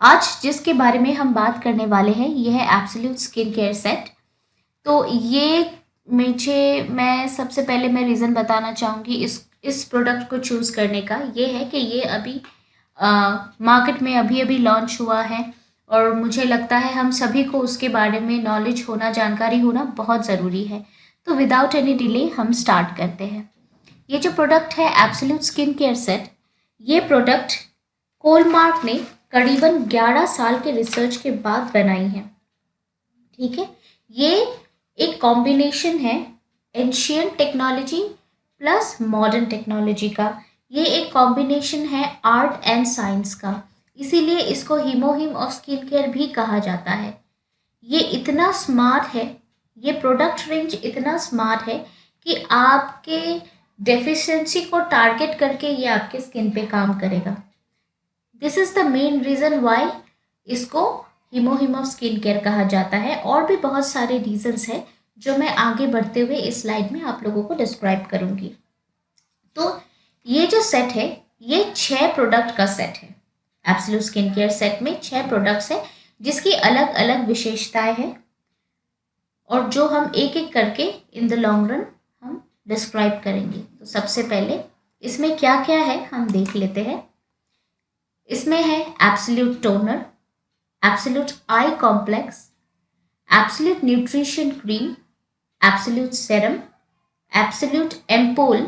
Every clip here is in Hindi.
आज जिसके बारे में हम बात करने वाले हैं ये है एब्सोल्यूट स्किन केयर सेट। तो ये मैं सबसे पहले मैं रीज़न बताना चाहूँगी इस प्रोडक्ट को चूज़ करने का। ये है कि ये अभी मार्केट में अभी अभी लॉन्च हुआ है और मुझे लगता है हम सभी को उसके बारे में नॉलेज होना, जानकारी होना बहुत ज़रूरी है। तो विदाउट एनी डिले हम स्टार्ट करते हैं। ये जो प्रोडक्ट है एब्सोल्यूट स्किन केयर सेट, ये प्रोडक्ट कोलमार्क ने करीबन 11 साल के रिसर्च के बाद बनाई है। ठीक है, ये एक कॉम्बिनेशन है ancient technology plus modern technology का। ये एक कॉम्बिनेशन है आर्ट एंड साइंस का, इसीलिए इसको हीमोहिम ऑफ स्किन केयर भी कहा जाता है। ये इतना स्मार्ट है, ये प्रोडक्ट रेंज इतना स्मार्ट है कि आपके डेफिशिएंसी को टारगेट करके ये आपके स्किन पे काम करेगा। This is the main reason why इसको हीमोहिम ऑफ स्किन केयर कहा जाता है। और भी बहुत सारे रीजंस हैं जो मैं आगे बढ़ते हुए इस स्लाइड में आप लोगों को डिस्क्राइब करूंगी। तो ये जो सेट है ये 6 प्रोडक्ट का सेट है। एब्सोल्यूट स्किन केयर सेट में 6 प्रोडक्ट्स हैं जिसकी अलग अलग विशेषताएं हैं और जो हम एक एक करके इन द लॉन्ग रन हम डिस्क्राइब करेंगे। तो सबसे पहले इसमें क्या क्या है हम देख लेते हैं। इसमें है absolute toner, absolute eye complex, absolute nutrition cream, absolute serum, absolute ampoule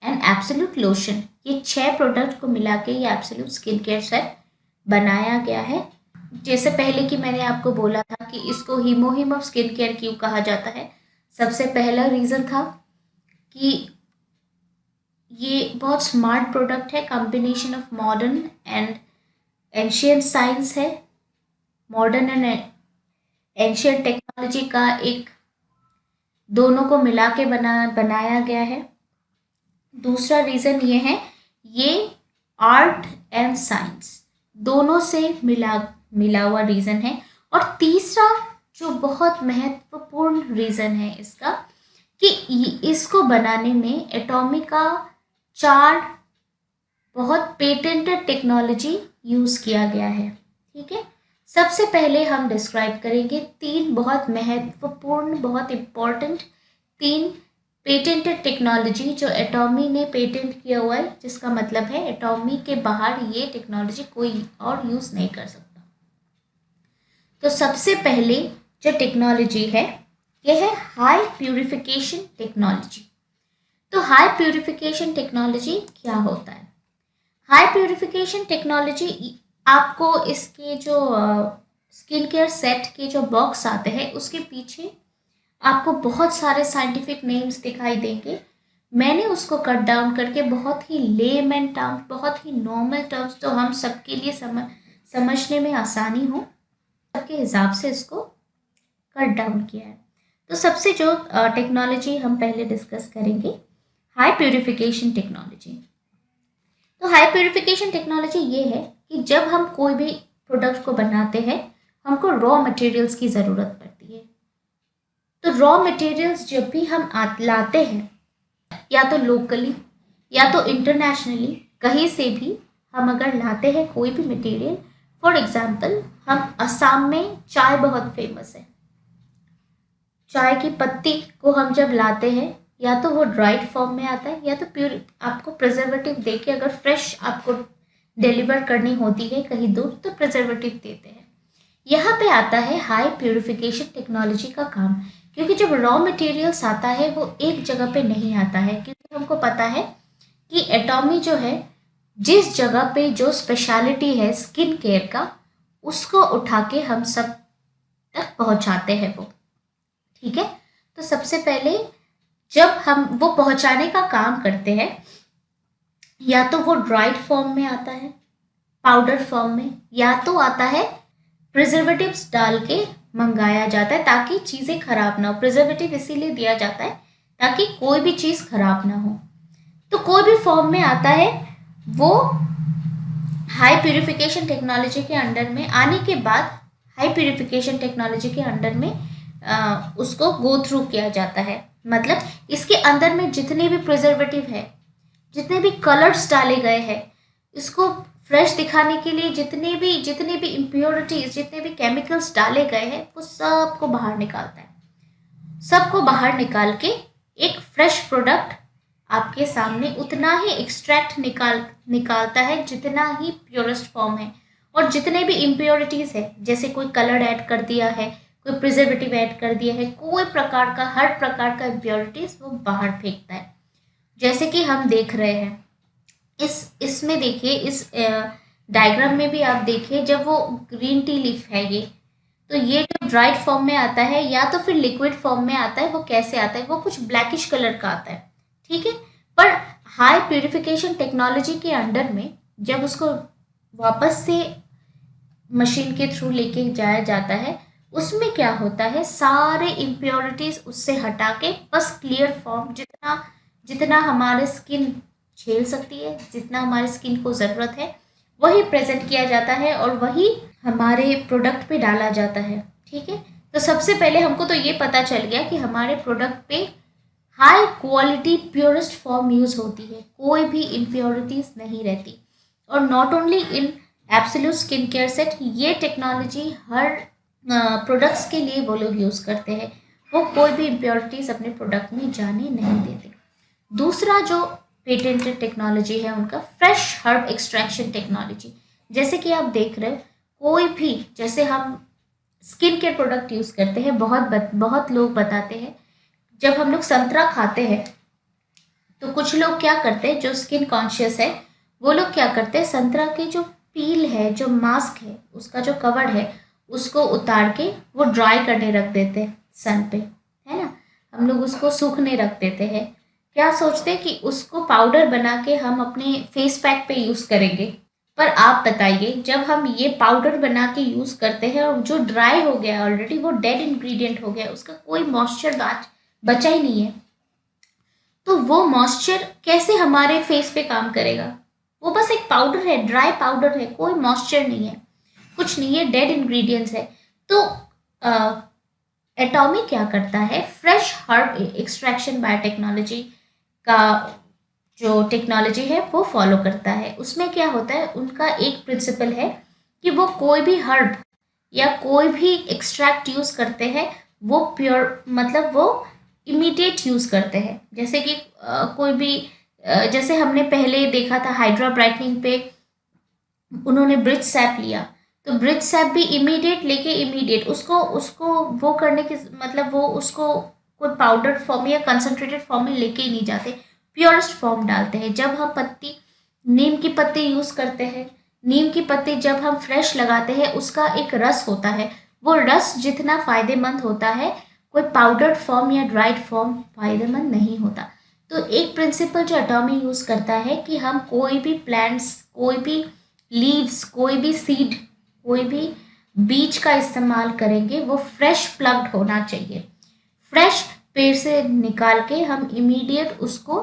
and absolute lotion. ये 6 प्रोडक्ट को मिला के ये एब्सोल्यूट स्किन केयर सेट बनाया गया है। जैसे पहले कि मैंने आपको बोला था कि इसको हीमोहिम ऑफ स्किन केयर क्यों कहा जाता है। सबसे पहला रीज़न था कि ये बहुत स्मार्ट प्रोडक्ट है, combination of modern and ancient science है, मॉडर्न एंड एंशियंट टेक्नोलॉजी का एक दोनों को मिला के बनाया गया है। दूसरा रीज़न ये है ये आर्ट एंड साइंस दोनों से मिला हुआ रीज़न है। और तीसरा जो बहुत महत्वपूर्ण रीज़न है इसका कि इसको बनाने में एटॉमी का 4 बहुत पेटेंटेड टेक्नोलॉजी यूज़ किया गया है। ठीक है, सबसे पहले हम डिस्क्राइब करेंगे 3 बहुत महत्वपूर्ण, बहुत इम्पोर्टेंट 3 पेटेंटेड टेक्नोलॉजी जो एटॉमी ने पेटेंट किया हुआ है, जिसका मतलब है एटॉमी के बाहर ये टेक्नोलॉजी कोई और यूज़ नहीं कर सकता। तो सबसे पहले जो टेक्नोलॉजी है यह है हाई प्यूरिफिकेशन टेक्नोलॉजी। तो हाई प्यूरिफिकेशन टेक्नोलॉजी क्या होता है? हाई प्यूरिफिकेशन टेक्नोलॉजी आपको इसके जो स्किन केयर सेट के जो बॉक्स आते हैं उसके पीछे आपको बहुत सारे साइंटिफिक नेम्स दिखाई देंगे। मैंने उसको कट डाउन करके बहुत ही लेमैन टर्म्स, बहुत ही नॉर्मल टर्म्स जो हम सबके लिए समझने में आसानी हो, सबके हिसाब से इसको कट डाउन किया है। तो सबसे जो टेक्नोलॉजी हम पहले डिस्कस करेंगे हाई प्यूरिफिकेशन टेक्नोलॉजी। तो हाई प्यूरिफिकेशन टेक्नोलॉजी ये है कि जब हम कोई भी प्रोडक्ट को बनाते हैं हमको रॉ मटेरियल्स की ज़रूरत पड़ती है। तो रॉ मटेरियल्स जब भी हम लाते हैं या तो लोकली या तो इंटरनेशनली, कहीं से भी हम अगर लाते हैं कोई भी मटेरियल, फॉर एग्जांपल हम असम में चाय बहुत फेमस है। चाय की पत्ती को हम जब लाते हैं या तो वो ड्राइड फॉर्म में आता है या तो प्योर आपको प्रिजर्वेटिव दे के, अगर फ्रेश आपको डिलीवर करनी होती है कहीं दूर तो प्रिजर्वेटिव देते हैं। यहाँ पे आता है हाई प्यूरिफिकेशन टेक्नोलॉजी का काम, क्योंकि जब रॉ मटेरियल्स आता है वो एक जगह पे नहीं आता है, क्योंकि हमको पता है कि एटॉमी जो है जिस जगह पे जो स्पेशलिटी है स्किन केयर का उसको उठा के हम सब तक पहुँचाते हैं वो। ठीक है, तो सबसे पहले जब हम वो पहुंचाने का काम करते हैं या तो वो ड्राइड फॉर्म में आता है, पाउडर फॉर्म में, या तो आता है प्रिजर्वेटिव्स डाल के मंगाया जाता है ताकि चीज़ें खराब ना हो। प्रिजर्वेटिव इसीलिए दिया जाता है ताकि कोई भी चीज़ खराब ना हो। तो कोई भी फॉर्म में आता है वो हाई प्यूरिफिकेशन टेक्नोलॉजी के अंडर में आने के बाद हाई प्यूरिफिकेशन टेक्नोलॉजी के अंडर में उसको गो थ्रू किया जाता है। मतलब इसके अंदर में जितने भी प्रिजर्वेटिव है, जितने भी कलर्स डाले गए हैं, इसको फ्रेश दिखाने के लिए जितने भी इम्प्योरिटीज, जितने भी केमिकल्स डाले गए हैं, वो सबको बाहर निकालता है। सबको बाहर निकाल के एक फ्रेश प्रोडक्ट आपके सामने उतना ही एक्सट्रैक्ट निकालता है जितना ही प्योरेस्ट फॉर्म है। और जितने भी इम्प्योरिटीज़ है, जैसे कोई कलर ऐड कर दिया है, कोई प्रिजर्वेटिव ऐड कर दिया है, कोई प्रकार का, हर प्रकार का इम्प्योरिटीज़ वो बाहर फेंकता है। जैसे कि हम देख रहे हैं इसमें देखिए, इस डायग्राम में भी आप देखिए, जब वो ग्रीन टी लीफ है ये, तो ये जो ड्राइड फॉर्म में आता है या तो फिर लिक्विड फॉर्म में आता है, वो कैसे आता है, वो कुछ ब्लैकिश कलर का आता है, ठीक है। पर हाई प्यूरिफिकेशन टेक्नोलॉजी के अंडर में जब उसको वापस से मशीन के थ्रू लेके जाया जाता है, उसमें क्या होता है, सारे इम्प्योरिटीज उससे हटा के बस क्लियर फॉर्म, जितना जितना हमारे स्किन झेल सकती है, जितना हमारे स्किन को ज़रूरत है, वही प्रेजेंट किया जाता है और वही हमारे प्रोडक्ट पे डाला जाता है, ठीक है। तो सबसे पहले हमको तो ये पता चल गया कि हमारे प्रोडक्ट पे high quality purest form use होती है, कोई भी इम्प्योरिटीज़ नहीं रहती। और not only in absolute skin care set, ये टेक्नोलॉजी हर प्रोडक्ट्स के लिए वो लोग यूज़ करते हैं, वो कोई भी इम्प्योरिटीज़ अपने प्रोडक्ट में जाने नहीं देते। दूसरा जो पेटेंटेड टेक्नोलॉजी है उनका, फ्रेश हर्ब एक्सट्रैक्शन टेक्नोलॉजी। जैसे कि आप देख रहे हो, कोई भी, जैसे हम स्किन केयर प्रोडक्ट यूज़ करते हैं, बहुत लोग बताते हैं, जब हम लोग संतरा खाते हैं तो कुछ लोग क्या करते हैं, जो स्किन कॉन्शियस है वो लोग क्या करते हैं, संतरा के जो पील है, जो मास्क है, उसका जो कवर है, उसको उतार के वो ड्राई करने रख देते हैं सन पे, है ना। हम लोग उसको सूखने रख देते हैं, क्या सोचते हैं कि उसको पाउडर बना के हम अपने फेस पैक पे यूज़ करेंगे। पर आप बताइए, जब हम ये पाउडर बना के यूज़ करते हैं और जो ड्राई हो गया ऑलरेडी, वो डेड इंग्रेडिएंट हो गया, उसका कोई मॉइस्चर बचा ही नहीं है, तो वो मॉइस्चर कैसे हमारे फेस पे काम करेगा। वो बस एक पाउडर है, ड्राई पाउडर है, कोई मॉइस्चर नहीं है, कुछ नहीं है, डेड इंग्रेडिएंट्स है। तो एटॉमी क्या करता है, फ्रेश हर्ब एक्सट्रैक्शन बायोटेक्नोलॉजी का जो टेक्नोलॉजी है वो फॉलो करता है। उसमें क्या होता है, उनका एक प्रिंसिपल है कि वो कोई भी हर्ब या कोई भी एक्सट्रैक्ट यूज़ करते हैं, वो प्योर, मतलब वो इमीडिएट यूज़ करते हैं। जैसे कि कोई भी जैसे हमने पहले देखा था हाइड्रा ब्राइटनिंग पे, उन्होंने ब्रिज सैप लिया, तो ब्रिज सैप भी इमीडिएट लेके इमीडिएट उसको उसको वो करने के, मतलब वो उसको कोई पाउडर फॉर्म या कंसनट्रेटेड फॉर्म में लेके ही नहीं जाते, प्योरेस्ट फॉर्म डालते हैं। जब हम नीम की पत्ती यूज़ करते हैं, नीम की पत्ती जब हम फ्रेश लगाते हैं, उसका एक रस होता है, वो रस जितना फ़ायदेमंद होता है, कोई पाउडर्ड फॉर्म या ड्राइड फॉर्म फ़ायदेमंद नहीं होता। तो एक प्रिंसिपल जो एटॉमी यूज़ करता है कि हम कोई भी प्लांट्स, कोई भी लीव्स, कोई भी सीड, कोई भी बीज का इस्तेमाल करेंगे, वो फ्रेश प्लग्ड होना चाहिए। फ्रेश पेड़ से निकाल के हम इमीडिएट उसको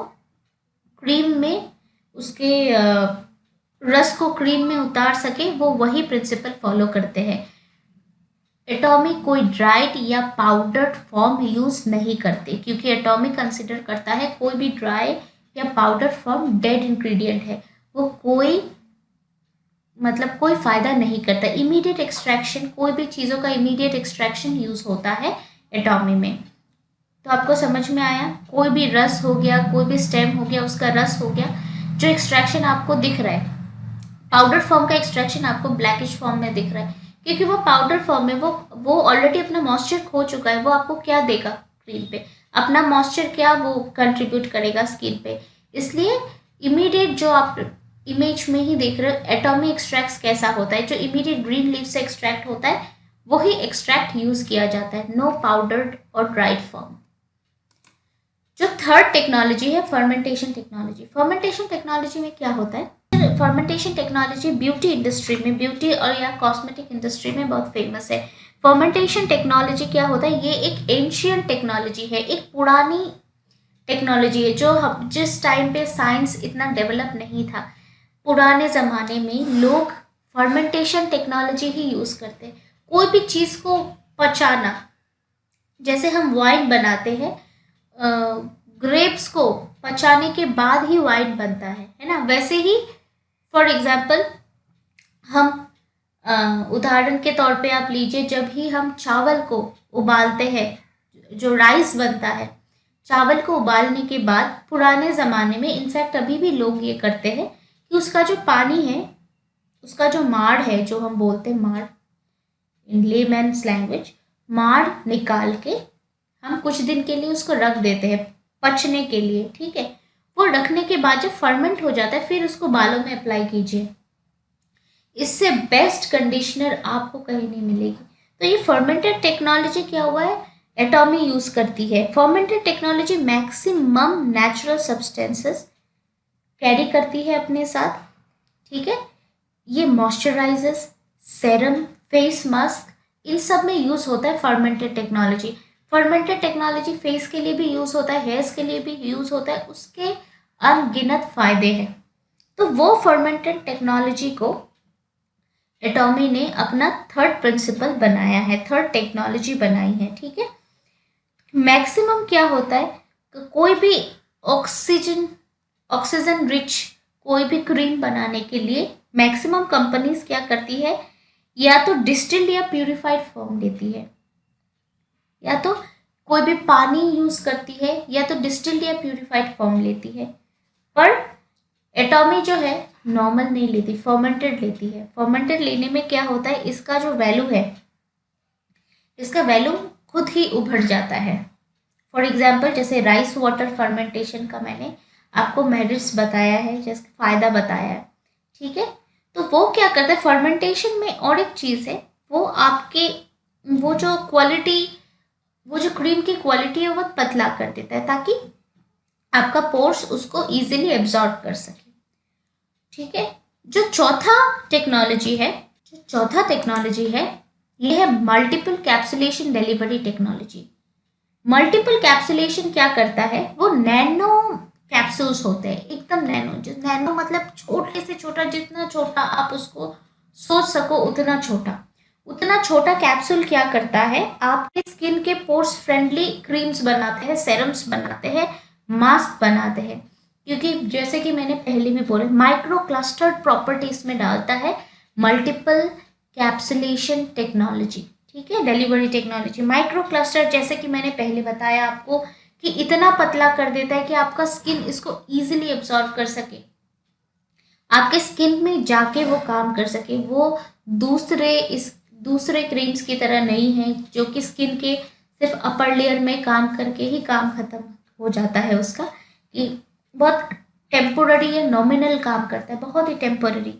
क्रीम में, उसके रस को क्रीम में उतार सके, वो वही प्रिंसिपल फॉलो करते हैं। एटॉमी कोई ड्राइड या पाउडर्ड फॉर्म यूज़ नहीं करते, क्योंकि एटॉमी कंसिडर करता है कोई भी ड्राई या पाउडर फॉर्म डेड इंग्रेडिएंट है, वो कोई कोई फ़ायदा नहीं करता। इमीडिएट एक्सट्रैक्शन, कोई भी चीज़ों का इमीडिएट एक्सट्रैक्शन यूज़ होता है एटॉमी में। तो आपको समझ में आया, कोई भी रस हो गया, कोई भी स्टेम हो गया, उसका रस हो गया, जो एक्सट्रैक्शन आपको दिख रहा है, पाउडर फॉर्म का एक्सट्रैक्शन आपको ब्लैकिश फॉर्म में दिख रहा है, क्योंकि वो पाउडर फॉर्म में वो ऑलरेडी अपना मॉइस्चर खो चुका है। वो आपको क्या देगा क्रीम पे, अपना मॉइस्चर क्या वो कंट्रीब्यूट करेगा स्किन पे। इसलिए इमीडिएट जो आप इमेज में ही देख रहे हो, एटॉमिक एक्सट्रैक्ट कैसा होता है, जो इमीडिएट ग्रीन लीफ से एक्सट्रैक्ट होता है, वही एक्सट्रैक्ट यूज किया जाता है, नो पाउडर्ड और ड्राइड फॉर्म। जो थर्ड टेक्नोलॉजी है, फर्मेंटेशन टेक्नोलॉजी। फर्मेंटेशन टेक्नोलॉजी में क्या होता है, फर्मेंटेशन टेक्नोलॉजी ब्यूटी इंडस्ट्री में, ब्यूटी और या कॉस्मेटिक इंडस्ट्री में बहुत फेमस है। फर्मेंटेशन टेक्नोलॉजी क्या होता है, ये एक एंशियंट टेक्नोलॉजी है, एक पुरानी टेक्नोलॉजी है, जो हम जिस टाइम पे साइंस इतना डेवलप नहीं था, पुराने ज़माने में लोग फर्मेंटेशन टेक्नोलॉजी ही यूज़ करते हैं। कोई भी चीज़ को पचाना, जैसे हम वाइन बनाते हैं, ग्रेप्स को पचाने के बाद ही वाइन बनता है ना, वैसे ही फॉर एग्जाम्पल हम उदाहरण के तौर पे आप लीजिए, जब भी हम चावल को उबालते हैं, जो राइस बनता है, चावल को उबालने के बाद पुराने ज़माने में, इनफैक्ट अभी भी लोग ये करते हैं कि उसका जो पानी है, उसका जो माड़ है, जो हम बोलते हैं माड़ इन लेमैन्स लैंग्वेज, माड़ निकाल के हम कुछ दिन के लिए उसको रख देते हैं पचने के लिए, ठीक है। वो रखने के बाद जब फर्मेंट हो जाता है फिर उसको बालों में अप्लाई कीजिए। इससे बेस्ट कंडीशनर आपको कहीं नहीं मिलेगी। तो ये फर्मेंटेड टेक्नोलॉजी क्या हुआ है, एटॉमी यूज़ करती है। Fermented technology maximum natural substances carry करती है अपने साथ, ठीक है। ये मॉइस्चराइजर्स, सेरम, फेस मास्क, इन सब में यूज़ होता है fermented technology. Fermented technology face के लिए भी यूज़ होता है, हेयर्स के लिए भी यूज़ होता है, उसके अनगिनत फ़ायदे हैं। तो वो फर्मेंटेड टेक्नोलॉजी को एटॉमी ने अपना थर्ड प्रिंसिपल बनाया है, थर्ड टेक्नोलॉजी बनाई है, ठीक है। मैक्सिमम क्या होता है कि कोई भी ऑक्सीजन रिच कोई भी क्रीम बनाने के लिए मैक्सिमम कंपनीज क्या करती है, या तो डिस्टिल्ड या प्यूरिफाइड फॉर्म लेती है, या तो कोई भी पानी यूज करती है, या तो डिस्टिल्ड या प्यूरिफाइड फॉर्म लेती है। पर एटॉमी जो है नॉर्मल नहीं लेती, फर्मेंटेड लेती है। फर्मेंटेड लेने में क्या होता है, इसका जो वैल्यू है, इसका वैल्यू खुद ही उभर जाता है। फॉर एग्जाम्पल, जैसे राइस वाटर फर्मेंटेशन का मैंने आपको मेरिट्स बताया है, जैसे फ़ायदा बताया है, ठीक है। तो वो क्या करता है फर्मेंटेशन में, और एक चीज़ है, वो आपके वो जो क्वालिटी, वो जो क्रीम की क्वालिटी है वो पतला कर देता है, ताकि आपका पोर्स उसको इजीली एब्जॉर्ब कर सके, ठीक है। जो चौथा टेक्नोलॉजी है, ये है multiple capsulation delivery technology. Multiple capsulation क्या करता है, वो नैनो कैप्सूल्स होते हैं, एकदम नैनो, जो नैनो मतलब छोटे से छोटा, जितना छोटा आप उसको सोच सको उतना छोटा कैप्सूल क्या करता है, आपके स्किन के पोर्स फ्रेंडली क्रीम्स बनाते हैं, सेरम्स बनाते हैं, मास्क बनाते हैं। क्योंकि जैसे कि मैंने पहले भी बोला, माइक्रो क्लस्टर्ड प्रॉपर्टीज में डालता है मल्टीपल कैप्सुलेशन टेक्नोलॉजी, ठीक है, डिलीवरी टेक्नोलॉजी। माइक्रो क्लस्टर, जैसे कि मैंने पहले बताया आपको, कि इतना पतला कर देता है कि आपका स्किन इसको इजीली एब्जॉर्ब कर सके, आपके स्किन में जाके वो काम कर सके। वो दूसरे क्रीम्स की तरह नहीं है, जो कि स्किन के सिर्फ अपर लेयर में काम करके ही काम खत्म हो जाता है उसका, कि बहुत टेम्पोररी या नॉमिनल काम करता है, बहुत ही टेम्पोररी,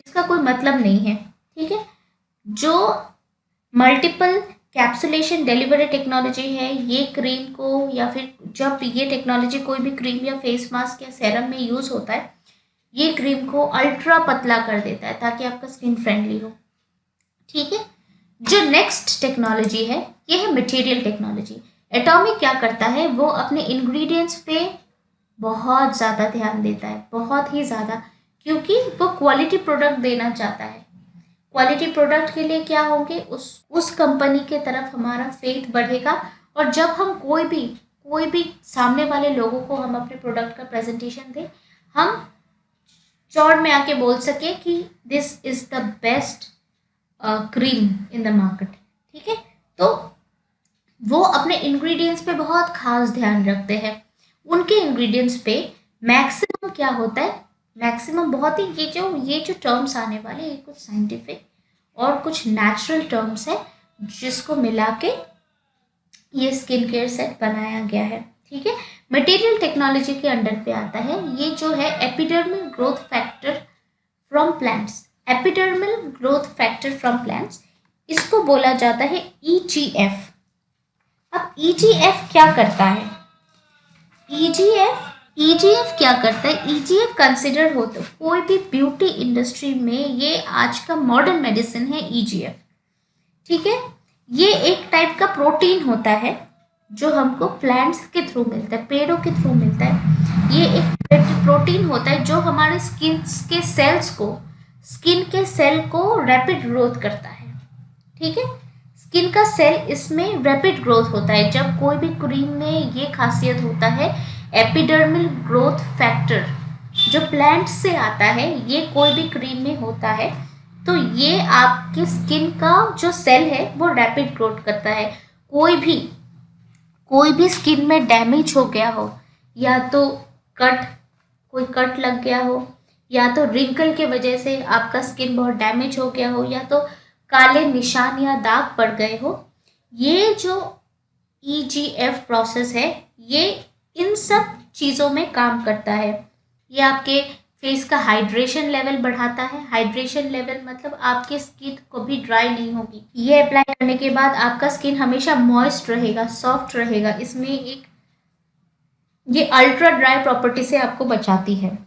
इसका कोई मतलब नहीं है, ठीक है। जो मल्टीपल कैप्सुलेशन डिलीवरी टेक्नोलॉजी है, ये क्रीम को, या फिर जब ये टेक्नोलॉजी कोई भी क्रीम या फेस मास्क या सेरम में यूज़ होता है, ये क्रीम को अल्ट्रा पतला कर देता है ताकि आपका स्किन फ्रेंडली हो, ठीक है। जो नेक्स्ट टेक्नोलॉजी है, ये है मटेरियल टेक्नोलॉजी। एटॉमिक क्या करता है, वो अपने इंग्रेडिएंट्स पे बहुत ज़्यादा ध्यान देता है, बहुत ही ज़्यादा, क्योंकि वो क्वालिटी प्रोडक्ट देना चाहता है। क्वालिटी प्रोडक्ट के लिए क्या होंगे, उस कंपनी के तरफ हमारा फेथ बढ़ेगा, और जब हम कोई भी सामने वाले लोगों को हम अपने प्रोडक्ट का प्रेजेंटेशन दें, हम चौड़ में आके बोल सके कि this is the best cream in the market, ठीक है। तो वो अपने इंग्रेडिएंट्स पे बहुत खास ध्यान रखते हैं। उनके इंग्रेडिएंट्स पे मैक्सिमम क्या होता है, मैक्सिमम बहुत ही, ये जो टर्म्स आने वाले, ये कुछ साइंटिफिक और कुछ नेचुरल टर्म्स है, जिसको मिला के ये स्किन केयर सेट बनाया गया है, ठीक है। मटेरियल टेक्नोलॉजी के अंडर पे आता है, ये जो है epidermal growth factor from plants. Epidermal growth factor from plants, इसको बोला जाता है EGF। अब EGF क्या करता है, EGF क्या करता है, EGF कंसिडर होता है कोई भी ब्यूटी इंडस्ट्री में, ये आज का मॉडर्न मेडिसिन है EGF, ठीक है। ये एक टाइप का प्रोटीन होता है जो हमको प्लांट्स के थ्रू मिलता है, पेड़ों के थ्रू मिलता है। ये एक प्रोटीन होता है जो हमारे स्किन के सेल को रैपिड ग्रोथ करता है, ठीक है। स्किन का सेल इसमें रैपिड ग्रोथ होता है। जब कोई भी क्रीम में ये खासियत होता है, एपिडर्मल ग्रोथ फैक्टर जो प्लांट से आता है, ये कोई भी क्रीम में होता है, तो ये आपके स्किन का जो सेल है वो रैपिड ग्रोथ करता है। कोई भी स्किन में डैमेज हो गया हो, या तो कट कोई कट लग गया हो, या तो रिंकल के वजह से आपका स्किन बहुत डैमेज हो गया हो, या तो काले निशान या दाग पड़ गए हो, ये जो EGF प्रोसेस है ये इन सब चीज़ों में काम करता है। ये आपके फेस का हाइड्रेशन लेवल बढ़ाता है। हाइड्रेशन लेवल मतलब आपकी स्किन कभी ड्राई नहीं होगी। ये अप्लाई करने के बाद आपका स्किन हमेशा मॉइस्ट रहेगा, सॉफ्ट रहेगा। इसमें एक ये अल्ट्रा ड्राई प्रॉपर्टी से आपको बचाती है।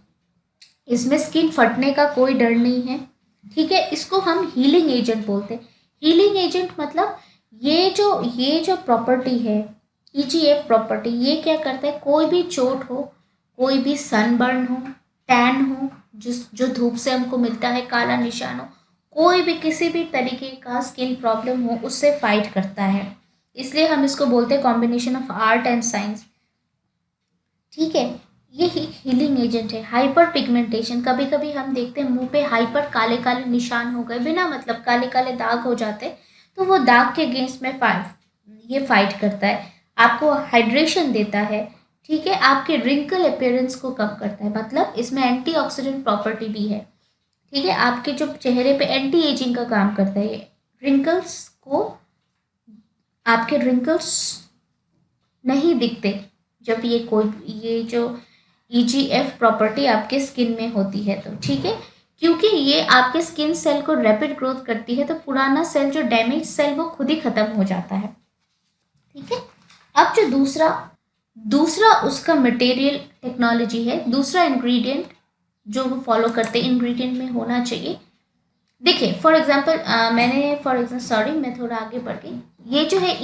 इसमें स्किन फटने का कोई डर नहीं है, ठीक है। इसको हम हीलिंग एजेंट बोलते हैं। हीलिंग एजेंट मतलब ये जो प्रॉपर्टी है, EGF प्रॉपर्टी, ये क्या करता है, कोई भी चोट हो, कोई भी सनबर्न हो, टैन हो, जो धूप से हमको मिलता है, काला निशान हो, कोई भी किसी भी तरीके का स्किन प्रॉब्लम हो, उससे फाइट करता है। इसलिए हम इसको बोलते हैं combination of art and science, ठीक है। ये हीलिंग एजेंट है। हाइपर पिगमेंटेशन, कभी कभी हम देखते हैं मुंह पे हाइपर काले काले निशान हो गए, बिना मतलब काले काले दाग हो जाते, तो वो दाग के अगेंस्ट में ये फाइट करता है, आपको हाइड्रेशन देता है, ठीक है। आपके रिंकल अपीयरेंस को कम करता है, मतलब इसमें एंटीऑक्सीडेंट प्रॉपर्टी भी है, ठीक है। आपके जो चेहरे पे एंटी एजिंग का काम करता है। आपके रिंकल्स नहीं दिखते जब ये जो EGF प्रॉपर्टी आपके स्किन में होती है, तो ठीक है। क्योंकि ये आपके स्किन सेल को रैपिड ग्रोथ करती है, तो पुराना सेल, जो डैमेज सेल, वो खुद ही खत्म हो जाता है, ठीक है। अब जो दूसरा उसका मटेरियल टेक्नोलॉजी है, दूसरा इंग्रेडिएंट जो वो फॉलो करते हैं, इंग्रेडिएंट में होना चाहिए। देखिए मैं थोड़ा आगे बढ़ गई। ये जो है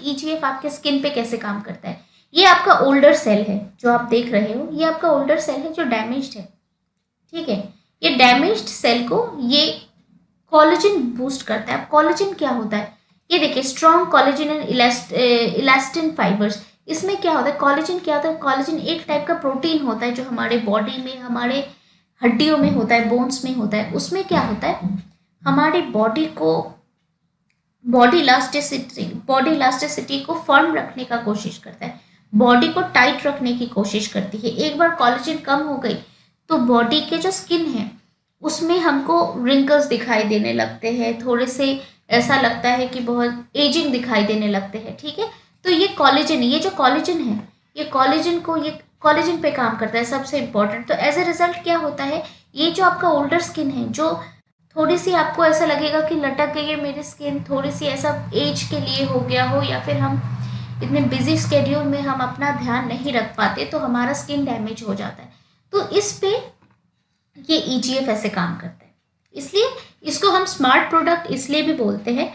EGF आपके स्किन पे कैसे काम करता है। ये आपका ओल्डर सेल है जो आप देख रहे हो, ये आपका ओल्डर सेल है जो डैमेज्ड है, ठीक है। ये डैमेज्ड सेल को ये कोलेजन बूस्ट करता है। अब कोलेजन क्या होता है, ये देखिए, strong collagen and elastin fibres. इसमें क्या होता है, कोलेजन क्या होता है, कोलेजन एक टाइप का प्रोटीन होता है जो हमारे बॉडी में, हमारे हड्डियों में होता है, बोन्स में होता है। उसमें क्या होता है, हमारी बॉडी इलास्टिसिटी को फर्म रखने का कोशिश करता है, बॉडी को टाइट रखने की कोशिश करती है। एक बार कोलेजन कम हो गई तो बॉडी के जो स्किन है उसमें हमको रिंकल्स दिखाई देने लगते हैं, थोड़े से ऐसा लगता है कि बहुत एजिंग दिखाई देने लगते हैं, ठीक है। तो ये जो कॉलेजन है, ये कॉलेजन पे काम करता है, सबसे इम्पोर्टेंट। तो एज ए रिजल्ट क्या होता है, ये जो आपका ओल्डर स्किन है, जो थोड़ी सी आपको ऐसा लगेगा कि लटक गई है मेरी स्किन, थोड़ी सी ऐसा एज के लिए हो गया हो, या फिर हम इतने बिजी स्केड्यूल में हम अपना ध्यान नहीं रख पाते, तो हमारा स्किन डैमेज हो जाता है। तो इस पे ये EGF ऐसे काम करता है। इसलिए इसको हम स्मार्ट प्रोडक्ट इसलिए भी बोलते हैं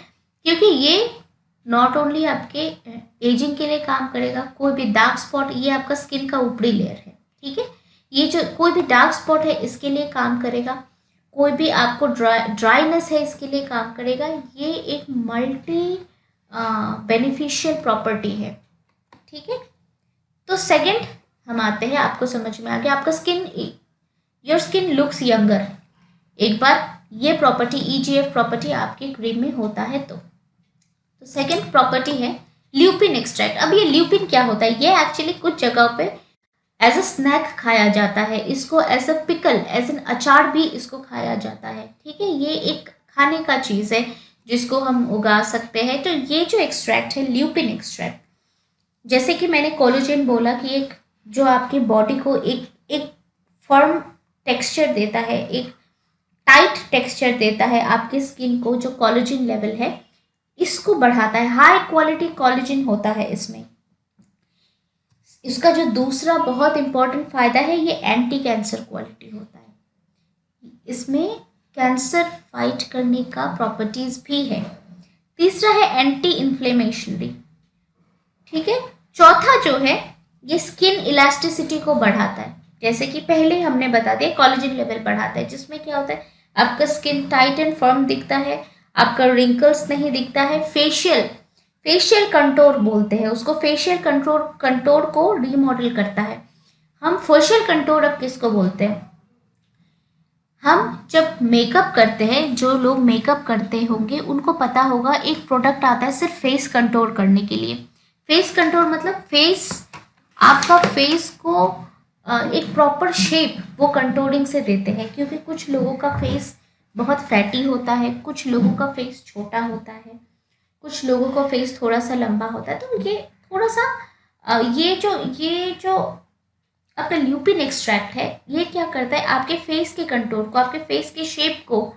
क्योंकि ये नॉट ओनली आपके एजिंग के लिए काम करेगा, कोई भी डार्क स्पॉट, ये आपका स्किन का ऊपरी लेयर है, ठीक है। ये जो कोई भी डार्क स्पॉट है इसके लिए काम करेगा, कोई भी आपको ड्राइनेस है इसके लिए काम करेगा। ये एक मल्टी बेनिफिशियल प्रॉपर्टी है, ठीक है। तो सेकंड हम आते हैं, आपको समझ में आ गया, आपका योर स्किन लुक्स यंगर। एक बार ये प्रॉपर्टी EGF प्रॉपर्टी आपके क्रीम में होता है तो सेकंड प्रॉपर्टी है ल्यूपिन एक्सट्रैक्ट। अब ये ल्यूपिन क्या होता है, ये एक्चुअली कुछ जगह पे एज अ स्नैक खाया जाता है, इसको as a pickle, as an achar भी इसको खाया जाता है, ठीक है। ये एक खाने का चीज़ है जिसको हम उगा सकते हैं। तो ये जो एक्सट्रैक्ट है, ल्यूपिन एक्सट्रैक्ट, जैसे कि मैंने कोलेजन बोला कि एक जो आपकी बॉडी को एक फर्म टेक्सचर देता है, एक टाइट टेक्सचर देता है आपकी स्किन को, जो कोलेजन लेवल है इसको बढ़ाता है, हाई क्वालिटी कोलेजन होता है इसमें। इसका जो दूसरा बहुत इंपॉर्टेंट फायदा है, ये एंटी कैंसर क्वालिटी होता है, इसमें कैंसर फाइट करने का प्रॉपर्टीज भी है। तीसरा है एंटी इन्फ्लेमेशनरी, ठीक है। चौथा जो है, ये स्किन इलास्टिसिटी को बढ़ाता है, जैसे कि पहले हमने बता दिया, कोलेजन लेवल बढ़ाता है, जिसमें क्या होता है, आपका स्किन टाइट एंड फर्म दिखता है, आपका रिंकल्स नहीं दिखता है। फेशियल कंटूर बोलते हैं उसको, फेशियल कंटूर को रीमॉडल करता है। हम फेशियल कंटूर अब किसको बोलते हैं, हम जब मेकअप करते हैं, जो लोग मेकअप करते होंगे उनको पता होगा, एक प्रोडक्ट आता है सिर्फ फेस कंटूर करने के लिए। फेस कंटूर मतलब फेस, आपका फेस को एक प्रॉपर शेप वो कंटूरिंग से देते हैं, क्योंकि कुछ लोगों का फेस बहुत फैटी होता है, कुछ लोगों का फेस छोटा होता है, कुछ लोगों का फेस थोड़ा सा लंबा होता है। तो ये थोड़ा सा ये जो आपका ल्यूपिन एक्सट्रैक्ट है, ये क्या करता है, आपके फेस के कंटूर को, आपके फेस के शेप को,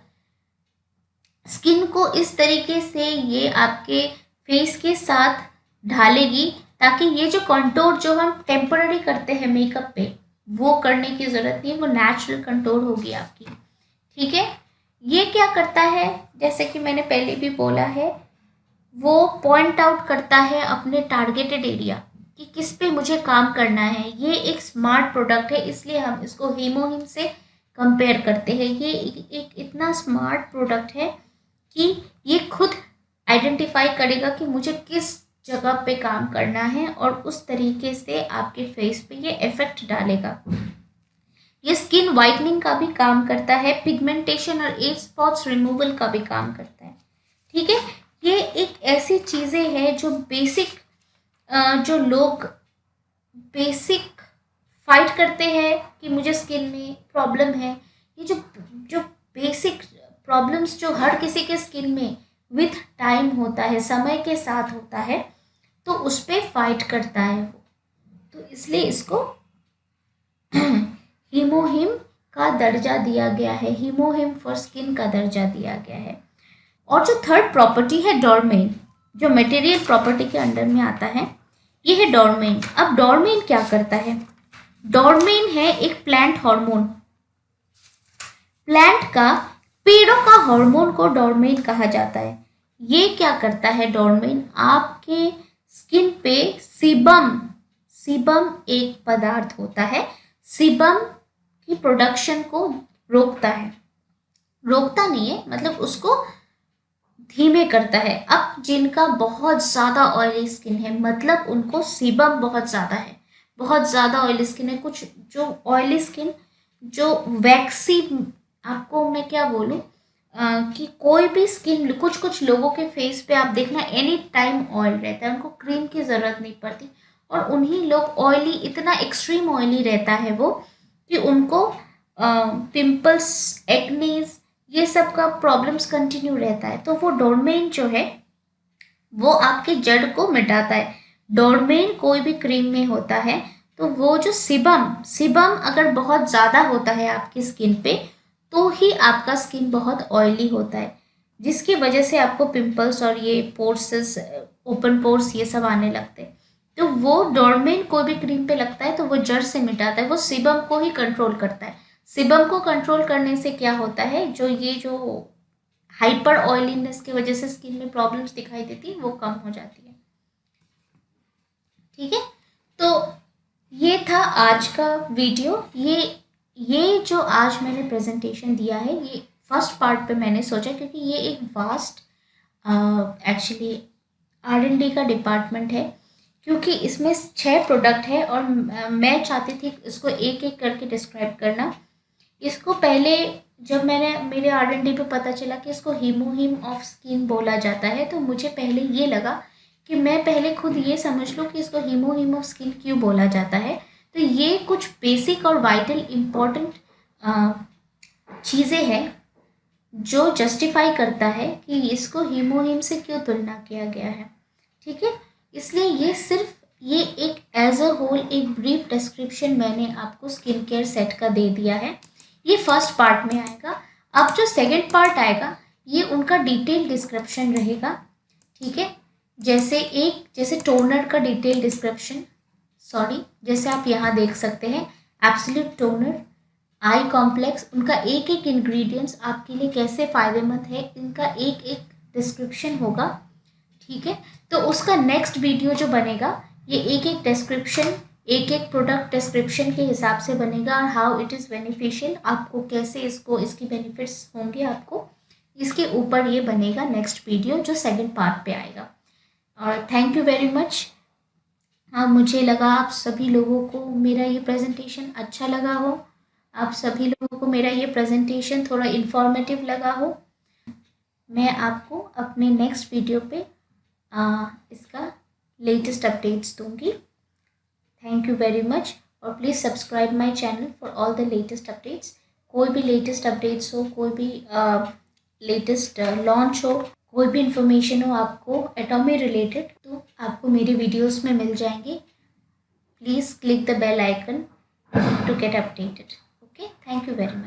स्किन को इस तरीके से ये आपके फेस के साथ ढालेगी, ताकि ये जो कंटूर जो हम टेम्पररी करते हैं मेकअप पे, वो करने की ज़रूरत नहीं है, वो नेचुरल कंटूर होगी आपकी। ठीक है। ये क्या करता है, जैसे कि मैंने पहले भी बोला है, वो पॉइंट आउट करता है अपने टारगेटेड एरिया कि किस पे मुझे काम करना है। ये एक स्मार्ट प्रोडक्ट है, इसलिए हम इसको हीमोहिम से कंपेयर करते हैं। ये एक इतना स्मार्ट प्रोडक्ट है कि ये खुद आइडेंटिफाई करेगा कि मुझे किस जगह पे काम करना है, और उस तरीके से आपके फेस पे ये इफेक्ट डालेगा। ये स्किन वाइटनिंग का भी काम करता है, पिगमेंटेशन और एज स्पॉट्स रिमूवल का भी काम करता है। ठीक है। ये एक ऐसी चीज़ें हैं जो बेसिक, जो लोग बेसिक फाइट करते हैं कि मुझे स्किन में प्रॉब्लम है, ये जो जो बेसिक प्रॉब्लम्स जो हर किसी के स्किन में विथ टाइम होता है, समय के साथ होता है, तो उस पर फाइट करता है वो। तो इसलिए इसको हीमोहिम का दर्जा दिया गया है, हीमोहिम फॉर स्किन का दर्जा दिया गया है। और जो थर्ड प्रॉपर्टी है डोरमेन, जो मटेरियल प्रॉपर्टी के अंडर में आता है, ये है डोरमेन। अब डोरमेन क्या करता है, डोरमेन है एक प्लांट हार्मोन। प्लांट का, पेड़ों का हार्मोन को डोरमेन कहा जाता है। ये क्या करता है डोरमेन, आपके स्किन पे सीबम, सीबम एक पदार्थ होता है, सीबम की प्रोडक्शन को रोकता है, रोकता नहीं है मतलब उसको धीमे करता है। अब जिनका बहुत ज़्यादा ऑयली स्किन है, मतलब उनको सीबम बहुत ज़्यादा है, बहुत ज़्यादा ऑयली स्किन है, कुछ जो ऑयली स्किन जो वैक्सी, आपको मैं क्या बोलूँ, कि कोई भी स्किन, कुछ कुछ लोगों के फेस पे आप देखना एनी टाइम ऑयल रहता है, उनको क्रीम की ज़रूरत नहीं पड़ती, और उन्हीं लोग ऑयली, इतना एक्सट्रीम ऑयली रहता है वो कि उनको पिंपल्स, एक्नीज, ये सब का प्रॉब्लम्स कंटिन्यू रहता है। तो वो डोरमेन जो है वो आपके जड़ को मिटाता है। डोरमेन कोई भी क्रीम में होता है, तो वो जो सिबम, सिबम अगर बहुत ज़्यादा होता है आपकी स्किन पे, तो ही आपका स्किन बहुत ऑयली होता है, जिसकी वजह से आपको पिंपल्स और ये पोर्स, ओपन पोर्स, ये सब आने लगते हैं। तो वो डोरमेन कोई भी क्रीम पे लगता है तो वो जड़ से मिटाता है, वो सिबम को ही कंट्रोल करता है। सिबम को कंट्रोल करने से क्या होता है, जो ये जो हाइपर ऑयलीनेस की वजह से स्किन में प्रॉब्लम्स दिखाई देती है, वो कम हो जाती है। ठीक है। तो ये था आज का वीडियो। ये जो आज मैंने प्रेजेंटेशन दिया है, ये फर्स्ट पार्ट पे मैंने सोचा, क्योंकि ये एक वास्ट एक्चुअली R&D का डिपार्टमेंट है, क्योंकि इसमें 6 प्रोडक्ट है, और मैं चाहती थी इसको एक एक करके डिस्क्राइब करना। इसको पहले जब मैंने मेरे R&D पे पता चला कि इसको हीमोहिम ऑफ स्किन बोला जाता है, तो मुझे पहले ये लगा कि मैं पहले खुद ये समझ लूँ कि इसको हीमोहिम ऑफ स्किन क्यों बोला जाता है। तो ये कुछ बेसिक और वाइटल इम्पॉर्टेंट चीज़ें हैं जो जस्टिफाई करता है कि इसको हीमोहिम से क्यों तुलना किया गया है। ठीक है। इसलिए ये सिर्फ ये एक एज अ होल एक ब्रीफ डिस्क्रिप्शन मैंने आपको स्किन केयर सेट का दे दिया है। ये फर्स्ट पार्ट में आएगा। अब जो सेकंड पार्ट आएगा, ये उनका डिटेल डिस्क्रिप्शन रहेगा। ठीक है। जैसे टोनर का डिटेल डिस्क्रिप्शन, सॉरी, जैसे आप यहाँ देख सकते हैं, एब्सोल्यूट टोनर, आई कॉम्प्लेक्स, उनका एक एक इंग्रेडिएंट्स आपके लिए कैसे फ़ायदेमंद है, इनका एक एक डिस्क्रिप्शन होगा। ठीक है। तो उसका नेक्स्ट वीडियो जो बनेगा, ये एक एक डिस्क्रिप्शन, एक एक प्रोडक्ट डिस्क्रिप्शन के हिसाब से बनेगा, और हाउ इट इज़ बेनिफिशियल, आपको कैसे इसको, इसकी बेनिफिट्स होंगे आपको, इसके ऊपर ये बनेगा नेक्स्ट वीडियो जो सेकंड पार्ट पे आएगा। और थैंक यू वेरी मच। हाँ, मुझे लगा आप सभी लोगों को मेरा ये प्रेजेंटेशन अच्छा लगा हो। आप सभी लोगों को मेरा ये प्रेजेंटेशन थोड़ा इन्फॉर्मेटिव लगा हो। मैं आपको अपने नेक्स्ट वीडियो पे इसका लेटेस्ट अपडेट्स दूंगी। थैंक यू वेरी मच, और please subscribe my channel for all the latest updates. कोई भी लेटेस्ट अपडेट्स हो, कोई भी लेटेस्ट लॉन्च हो, कोई भी इंफॉर्मेशन हो आपको एटॉमी रिलेटेड, तो आपको मेरी वीडियोस में मिल जाएंगे। Please click the bell icon to get updated. Okay, thank you very much.